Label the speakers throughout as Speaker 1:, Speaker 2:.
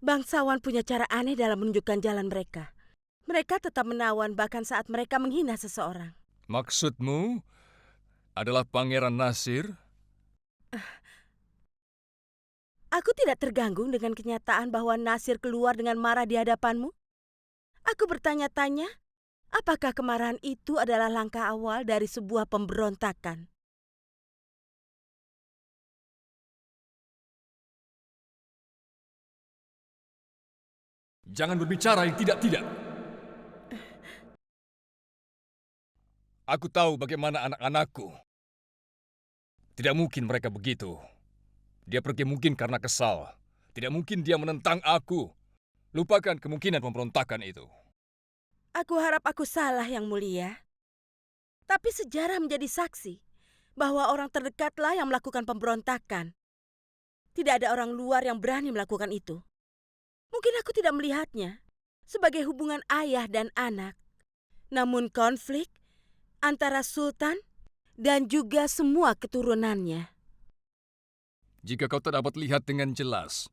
Speaker 1: Bangsawan punya cara aneh dalam menunjukkan jalan mereka. Mereka tetap menawan bahkan saat mereka menghina seseorang.
Speaker 2: Maksudmu adalah Pangeran Nasir?
Speaker 1: Aku tidak terganggu dengan kenyataan bahwa Nasir keluar dengan marah di hadapanmu. Aku bertanya-tanya, apakah kemarahan itu adalah langkah awal dari sebuah pemberontakan?
Speaker 2: Jangan berbicara yang tidak-tidak. Aku tahu bagaimana anak-anakku. Tidak mungkin mereka begitu. Dia pergi mungkin karena kesal. Tidak mungkin dia menentang aku. Lupakan kemungkinan pemberontakan itu.
Speaker 1: Aku harap aku salah, Yang Mulia. Tapi sejarah menjadi saksi bahwa orang terdekatlah yang melakukan pemberontakan. Tidak ada orang luar yang berani melakukan itu. Mungkin aku tidak melihatnya sebagai hubungan ayah dan anak. Namun konflik antara Sultan dan juga semua keturunannya.
Speaker 2: Jika kau tak dapat lihat dengan jelas,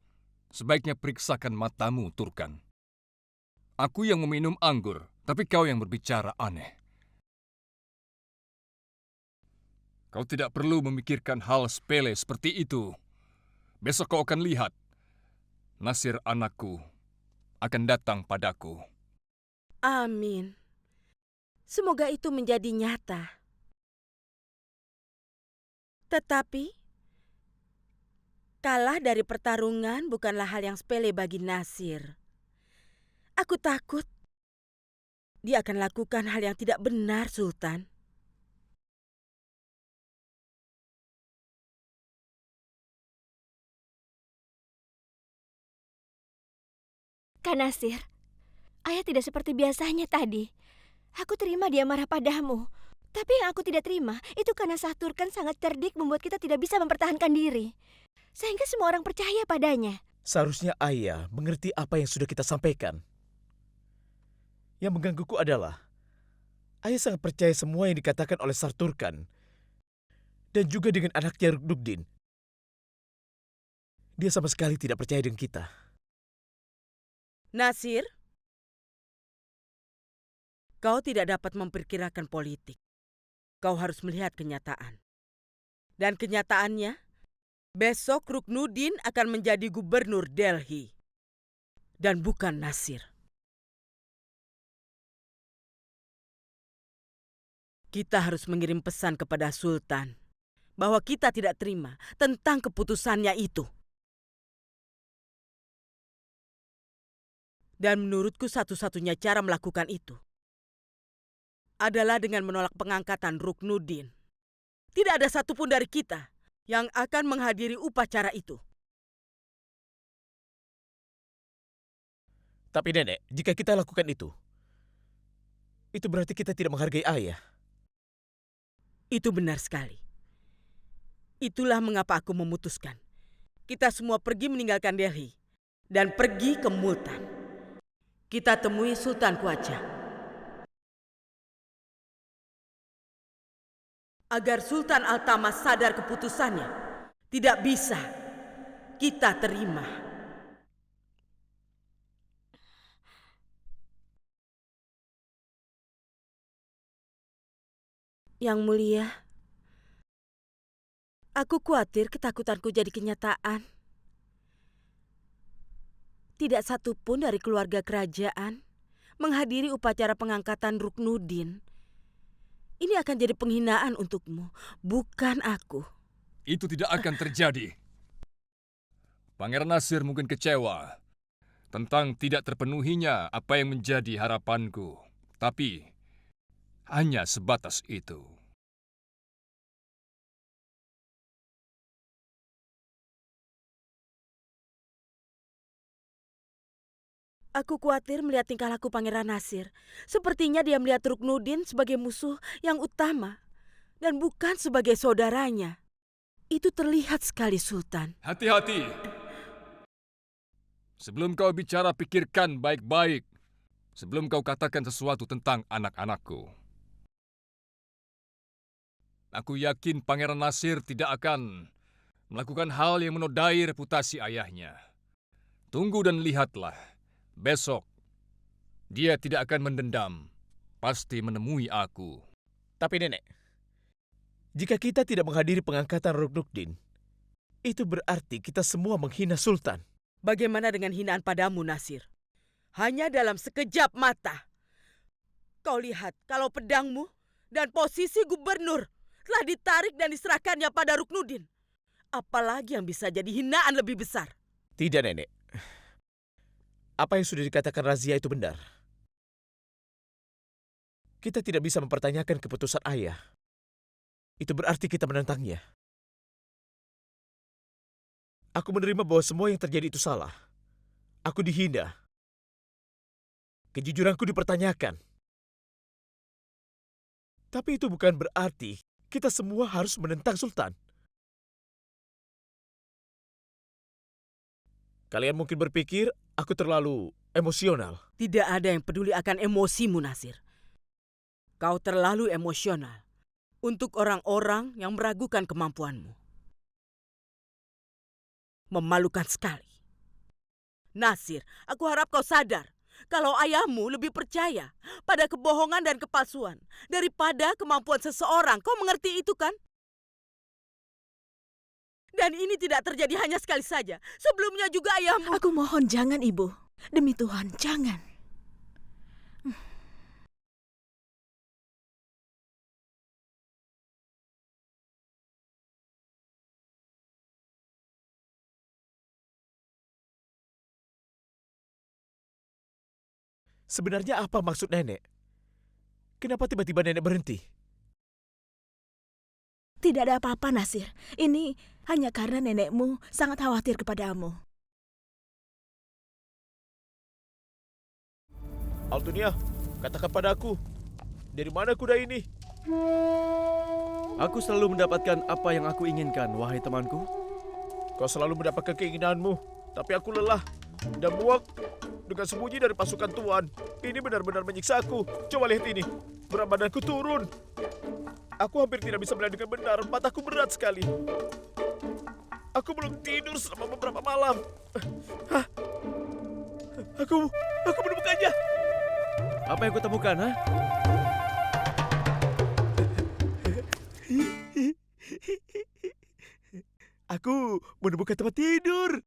Speaker 2: sebaiknya periksakan matamu, Turkan. Aku yang meminum anggur, tapi kau yang berbicara aneh. Kau tidak perlu memikirkan hal sepele seperti itu. Besok kau akan lihat. Nasir anakku akan datang padaku.
Speaker 1: Amin. Semoga itu menjadi nyata. Tetapi, kalah dari pertarungan bukanlah hal yang sepele bagi Nasir. Aku takut dia akan lakukan hal yang tidak benar, Sultan.
Speaker 3: Kak Nasir, ayah tidak seperti biasanya tadi. Aku terima dia marah padamu. Tapi yang aku tidak terima, itu karena Saturkan sangat cerdik membuat kita tidak bisa mempertahankan diri. Sehingga semua orang percaya padanya.
Speaker 4: Seharusnya ayah mengerti apa yang sudah kita sampaikan. Yang menggangguku adalah, ayah sangat percaya semua yang dikatakan oleh Sarturkan. Dan juga dengan anaknya Ruknuddin. Dia sama sekali tidak percaya dengan kita.
Speaker 1: Nasir, kau tidak dapat memperkirakan politik. Kau harus melihat kenyataan. Dan kenyataannya, besok Ruknuddin akan menjadi gubernur Delhi. Dan bukan Nasir. Kita harus mengirim pesan kepada Sultan bahwa kita tidak terima tentang keputusannya itu. Dan menurutku satu-satunya cara melakukan itu adalah dengan menolak pengangkatan Ruknuddin. Tidak ada satupun dari kita yang akan menghadiri upacara itu.
Speaker 4: Tapi nenek, jika kita lakukan itu berarti kita tidak menghargai ayah.
Speaker 1: Itu benar sekali. Itulah mengapa aku memutuskan kita semua pergi meninggalkan Delhi dan pergi ke Multan. Kita temui Sultan Kuaca. Agar Sultan Al-Tamas sadar keputusannya, tidak bisa kita terima. Yang Mulia, aku khawatir ketakutanku jadi kenyataan. Tidak satupun dari keluarga kerajaan menghadiri upacara pengangkatan Ruknuddin. Ini akan jadi penghinaan untukmu, bukan aku.
Speaker 2: Itu tidak akan terjadi. Pangeran Nasir mungkin kecewa tentang tidak terpenuhinya apa yang menjadi harapanku. Tapi hanya sebatas itu.
Speaker 1: Aku khawatir melihat tingkah laku Pangeran Nasir. Sepertinya dia melihat Ruknuddin sebagai musuh yang utama dan bukan sebagai saudaranya. Itu terlihat sekali, Sultan.
Speaker 2: Hati-hati. Sebelum kau bicara, pikirkan baik-baik. Sebelum kau katakan sesuatu tentang anak-anakku. Aku yakin Pangeran Nasir tidak akan melakukan hal yang menodai reputasi ayahnya. Tunggu dan lihatlah. Besok, dia tidak akan mendendam. Pasti menemui aku.
Speaker 4: Tapi Nenek, jika kita tidak menghadiri pengangkatan Ruknudin, itu berarti kita semua menghina Sultan.
Speaker 1: Bagaimana dengan hinaan padamu, Nasir? Hanya dalam sekejap mata. Kau lihat kalau pedangmu dan posisi gubernur telah ditarik dan diserahkannya pada Ruknudin. Apalagi yang bisa jadi hinaan lebih besar?
Speaker 4: Tidak, Nenek. Apa yang sudah dikatakan Razia itu benar. Kita tidak bisa mempertanyakan keputusan ayah. Itu berarti kita menentangnya. Aku menerima bahwa semua yang terjadi itu salah. Aku dihina. Kejujuranku dipertanyakan. Tapi itu bukan berarti kita semua harus menentang Sultan. Kalian mungkin berpikir aku terlalu emosional.
Speaker 1: Tidak ada yang peduli akan emosimu, Nasir. Kau terlalu emosional untuk orang-orang yang meragukan kemampuanmu. Memalukan sekali. Nasir, aku harap kau sadar kalau ayahmu lebih percaya pada kebohongan dan kepalsuan daripada kemampuan seseorang. Kau mengerti itu kan? Dan ini tidak terjadi hanya sekali saja. Sebelumnya juga ayahmu...
Speaker 5: Aku mohon jangan, Ibu. Demi Tuhan, jangan.
Speaker 4: Sebenarnya apa maksud Nenek? Kenapa tiba-tiba Nenek berhenti?
Speaker 5: Tidak ada apa-apa, Nasir. Ini hanya karena nenekmu sangat khawatir kepadamu.
Speaker 4: Altunia, katakan padaku, dari mana kuda ini?
Speaker 6: Aku selalu mendapatkan apa yang aku inginkan, wahai temanku.
Speaker 4: Kau selalu mendapatkan keinginanmu, tapi aku lelah dan muak dengan sembunyi dari pasukan Tuan. Ini benar-benar menyiksa aku. Coba lihat ini, berat badanku turun. Aku hampir tidak bisa melihat dengan benar, mataku berat sekali. Aku belum tidur selama beberapa malam. Hah? Aku menemukannya.
Speaker 6: Apa yang kutemukan, ha?
Speaker 4: Aku menemukan tempat tidur.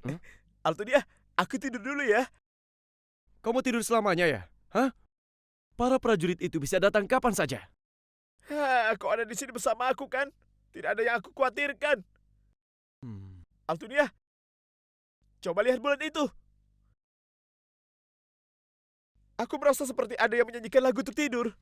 Speaker 6: Hah?
Speaker 4: Altunia, aku tidur dulu ya.
Speaker 6: Kau mau tidur selamanya ya? Hah? Para prajurit itu bisa datang kapan saja.
Speaker 4: Kau ada di sini bersama aku kan? Tidak ada yang aku khawatirkan. Altunia, coba lihat bulan itu. Aku merasa seperti ada yang menyanyikan lagu untuk tidur.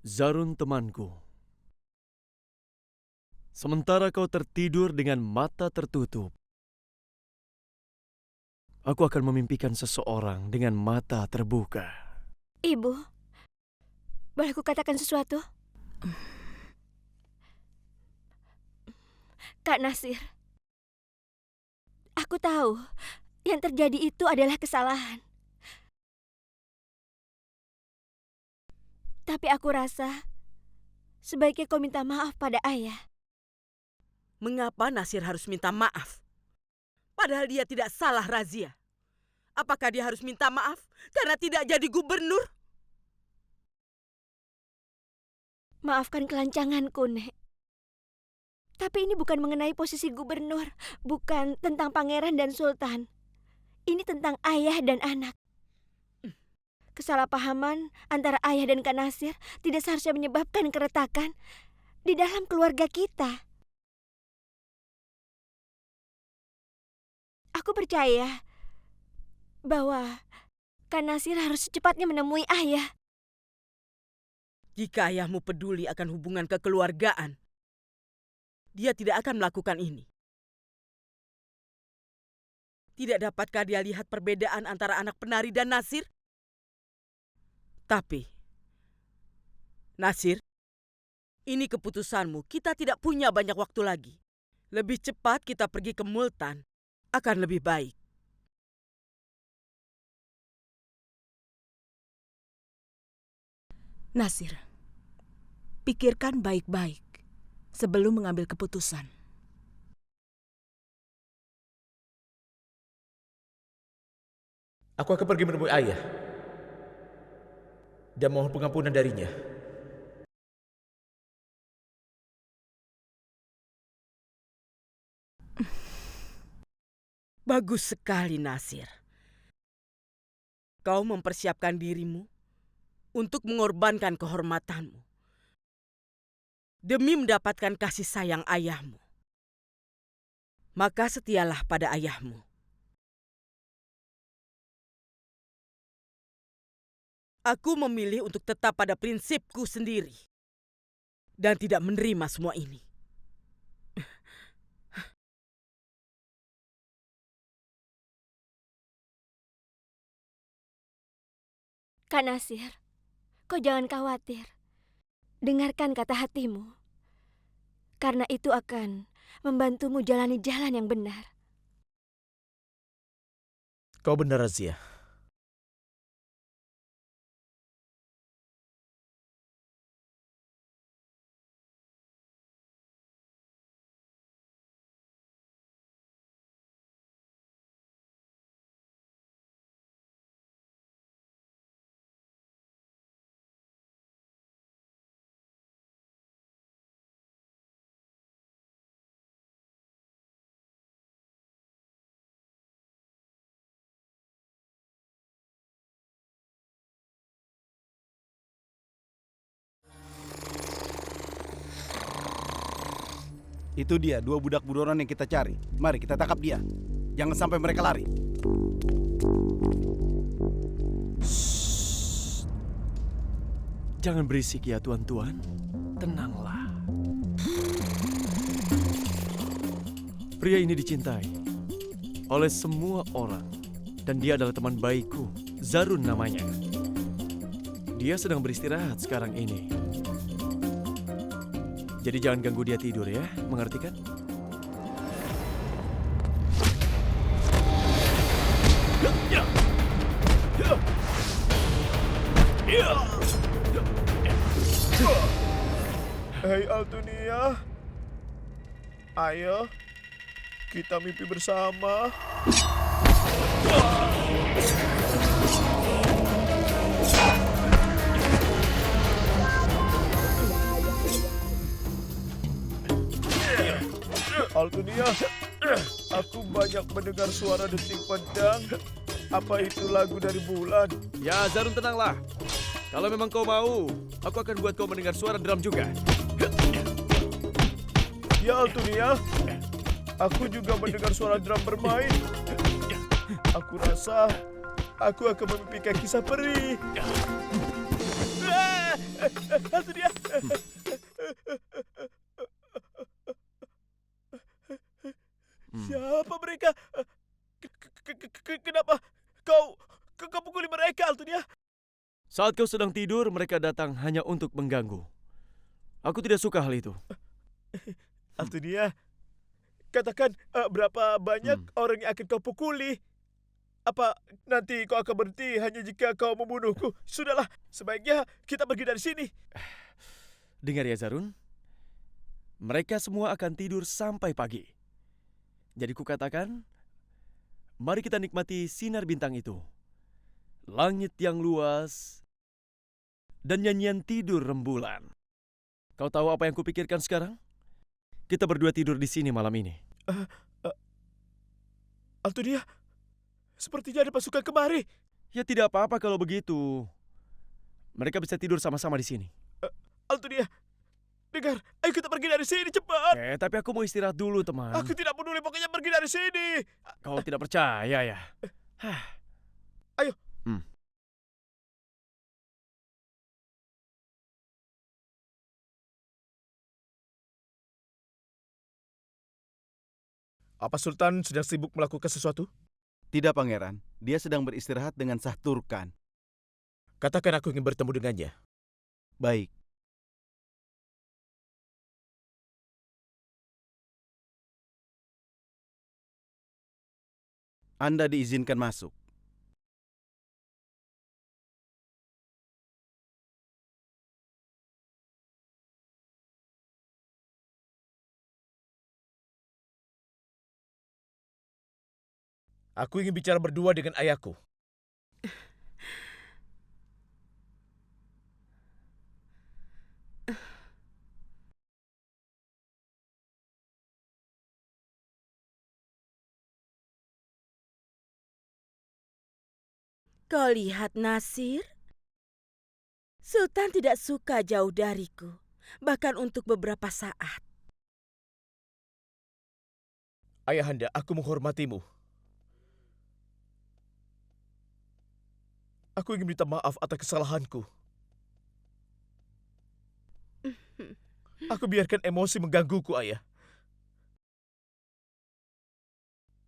Speaker 6: Zarun temanku. Sementara kau tertidur dengan mata tertutup, aku akan memimpikan seseorang dengan mata terbuka.
Speaker 3: Ibu, boleh ku katakan sesuatu? Kak Nasir, aku tahu yang terjadi itu adalah kesalahan. Tapi aku rasa sebaiknya kau minta maaf pada ayah.
Speaker 1: Mengapa Nasir harus minta maaf? Padahal dia tidak salah razia. Apakah dia harus minta maaf karena tidak jadi gubernur?
Speaker 3: Maafkan kelancanganku, Nek. Tapi ini bukan mengenai posisi gubernur, bukan tentang pangeran dan sultan. Ini tentang ayah dan anak. Kesalahpahaman antara ayah dan Kak Nasir tidak seharusnya menyebabkan keretakan di dalam keluarga kita. Aku percaya bahwa Kak Nasir harus secepatnya menemui ayah.
Speaker 1: Jika ayahmu peduli akan hubungan kekeluargaan, dia tidak akan melakukan ini. Tidak dapatkah dia lihat perbedaan antara anak penari dan Nasir? Tapi, Nasir, ini keputusanmu. Kita tidak punya banyak waktu lagi. Lebih cepat kita pergi ke Multan akan lebih baik.
Speaker 5: Nasir, pikirkan baik-baik sebelum mengambil keputusan.
Speaker 4: Aku akan pergi menemui ayah dan mohon pengampunan darinya.
Speaker 1: Bagus sekali, Nasir. Kau mempersiapkan dirimu untuk mengorbankan kehormatanmu demi mendapatkan kasih sayang ayahmu. Maka setialah pada ayahmu. Aku memilih untuk tetap pada prinsipku sendiri dan tidak menerima semua ini.
Speaker 3: Kak Nasir, kau jangan khawatir. Dengarkan kata hatimu. Karena itu akan membantumu jalani jalan yang benar.
Speaker 4: Kau benar, Razia.
Speaker 7: Itu dia, dua budak buronan yang kita cari. Mari kita tangkap dia. Jangan sampai mereka lari.
Speaker 6: Jangan berisik ya tuan-tuan. Tenanglah. Pria ini dicintai oleh semua orang. Dan dia adalah teman baikku. Zarun namanya. Dia sedang beristirahat sekarang ini. Jadi jangan ganggu dia tidur ya, mengerti kan?
Speaker 4: Hei Altunia, ayo kita mimpi bersama. Altunia, aku banyak mendengar suara denting pedang. Apa itu lagu dari bulan?
Speaker 6: Ya, Zarun tenanglah. Kalau memang kau mau, aku akan buat kau mendengar suara drum juga.
Speaker 4: Ya Altunia, aku juga mendengar suara drum bermain. Aku rasa aku akan memimpikan kisah peri. Altunia. Siapa mereka? Kenapa kau pukuli mereka, Altunia?
Speaker 6: Saat kau sedang tidur, mereka datang hanya untuk mengganggu. Aku tidak suka hal itu.
Speaker 4: Altunia, katakan berapa banyak orang yang akan kau pukuli? Apa nanti kau akan berhenti hanya jika kau membunuhku? Sudahlah, sebaiknya kita pergi dari sini.
Speaker 6: Dengar ya Zarun, mereka semua akan tidur sampai pagi. Jadi kukatakan, mari kita nikmati sinar bintang itu. Langit yang luas, dan nyanyian tidur rembulan. Kau tahu apa yang kupikirkan sekarang? Kita berdua tidur di sini malam ini.
Speaker 4: Altunia, sepertinya ada pasukan kemari.
Speaker 6: Ya tidak apa-apa kalau begitu. Mereka bisa tidur sama-sama di sini.
Speaker 4: Altunia, dengar, ayo kita pergi dari sini cepat.
Speaker 6: Tapi aku mau istirahat dulu, teman.
Speaker 4: Aku tidak peduli, pokoknya pergi dari sini.
Speaker 6: Kau tidak percaya ya?
Speaker 4: Ayo. Apa Sultan sedang sibuk melakukan sesuatu?
Speaker 7: Tidak, Pangeran. Dia sedang beristirahat dengan Shah Turkan.
Speaker 4: Katakan aku ingin bertemu dengannya.
Speaker 7: Baik. Anda diizinkan masuk.
Speaker 4: Aku ingin bicara berdua dengan ayahku.
Speaker 1: Kau lihat, Nasir? Sultan tidak suka jauh dariku, bahkan untuk beberapa saat.
Speaker 4: Ayahanda, aku menghormatimu. Aku ingin minta maaf atas kesalahanku. Aku biarkan emosi menggangguku, ayah.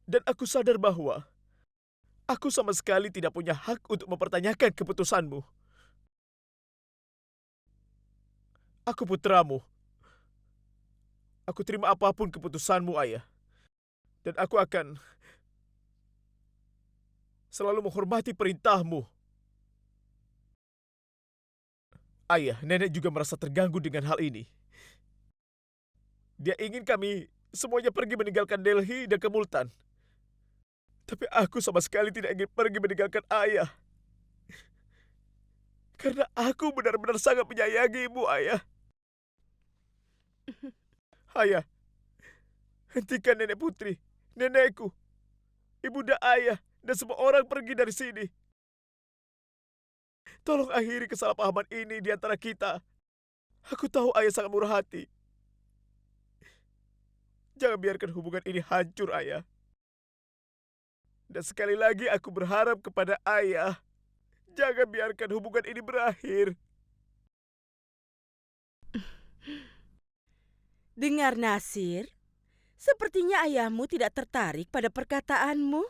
Speaker 4: Dan aku sadar bahwa aku sama sekali tidak punya hak untuk mempertanyakan keputusanmu. Aku putramu. Aku terima apapun keputusanmu, ayah. Dan aku akan selalu menghormati perintahmu. Ayah, nenek juga merasa terganggu dengan hal ini. Dia ingin kami semuanya pergi meninggalkan Delhi dan ke Multan. Tapi aku sama sekali tidak ingin pergi meninggalkan ayah. Karena aku benar-benar sangat menyayangimu, ayah. Ayah, hentikan nenek putri, nenekku, ibunda ayah, dan semua orang pergi dari sini. Tolong akhiri kesalahpahaman ini di antara kita. Aku tahu ayah sangat murah hati. Jangan biarkan hubungan ini hancur, ayah. Dan sekali lagi aku berharap kepada ayah, jangan biarkan hubungan ini berakhir.
Speaker 1: Dengar, Nasir, sepertinya ayahmu tidak tertarik pada perkataanmu.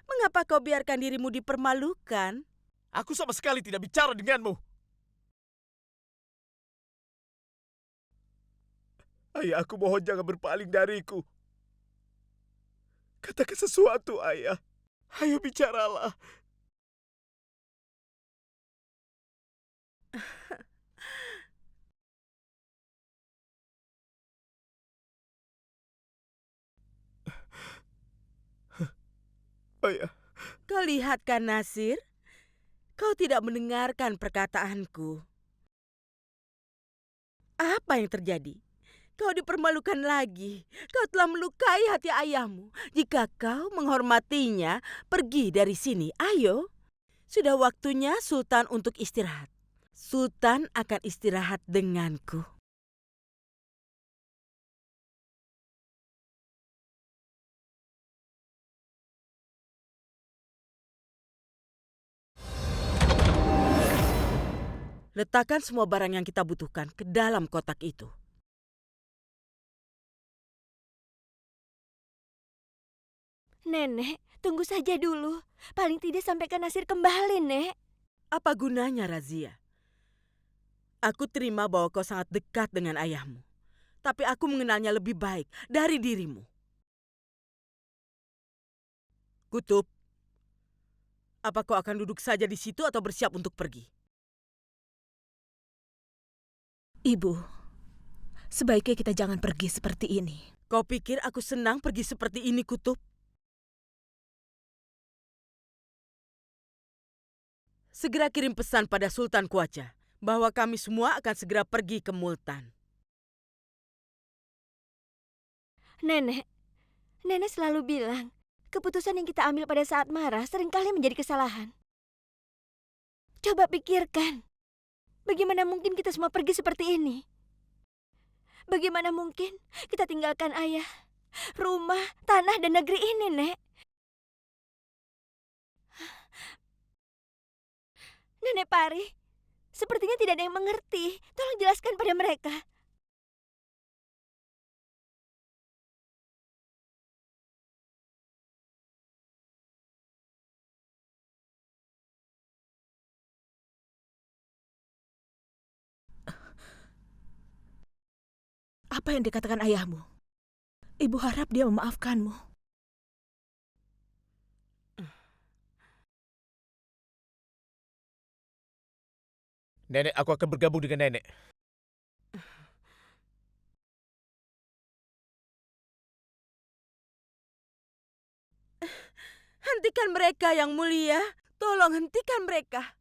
Speaker 1: Mengapa kau biarkan dirimu dipermalukan?
Speaker 4: Aku sama sekali tidak bicara denganmu. Ayah, aku mohon jangan berpaling dariku. Katakan sesuatu, ayah. Ayo bicaralah. Ayah,
Speaker 1: Kau lihat kan, Nasir? Kau tidak mendengarkan perkataanku. Apa yang terjadi? Kau dipermalukan lagi. Kau telah melukai hati ayahmu. Jika kau menghormatinya, pergi dari sini. Ayo. Sudah waktunya Sultan untuk istirahat. Sultan akan istirahat denganku. Letakkan semua barang yang kita butuhkan ke dalam kotak itu.
Speaker 3: Nenek, tunggu saja dulu. Paling tidak sampaikan Nasir kembali, Nek.
Speaker 1: Apa gunanya, Razia? Aku terima bahwa kau sangat dekat dengan ayahmu. Tapi aku mengenalnya lebih baik dari dirimu. Kutub, apa kau akan duduk saja di situ atau bersiap untuk pergi?
Speaker 5: Ibu, sebaiknya kita jangan pergi seperti ini.
Speaker 1: Kau pikir aku senang pergi seperti ini, Kutub? Segera kirim pesan pada Sultan Kuaca bahwa kami semua akan segera pergi ke Multan.
Speaker 3: Nenek selalu bilang, keputusan yang kita ambil pada saat marah seringkali menjadi kesalahan. Coba pikirkan, bagaimana mungkin kita semua pergi seperti ini? Bagaimana mungkin kita tinggalkan ayah, rumah, tanah, dan negeri ini, Nek? Nenek Pari, sepertinya tidak ada yang mengerti. Tolong jelaskan pada mereka.
Speaker 5: Apa yang dikatakan ayahmu? Ibu harap dia memaafkanmu.
Speaker 4: Nenek, aku akan bergabung dengan nenek.
Speaker 1: Hentikan mereka, Yang Mulia. Tolong hentikan mereka.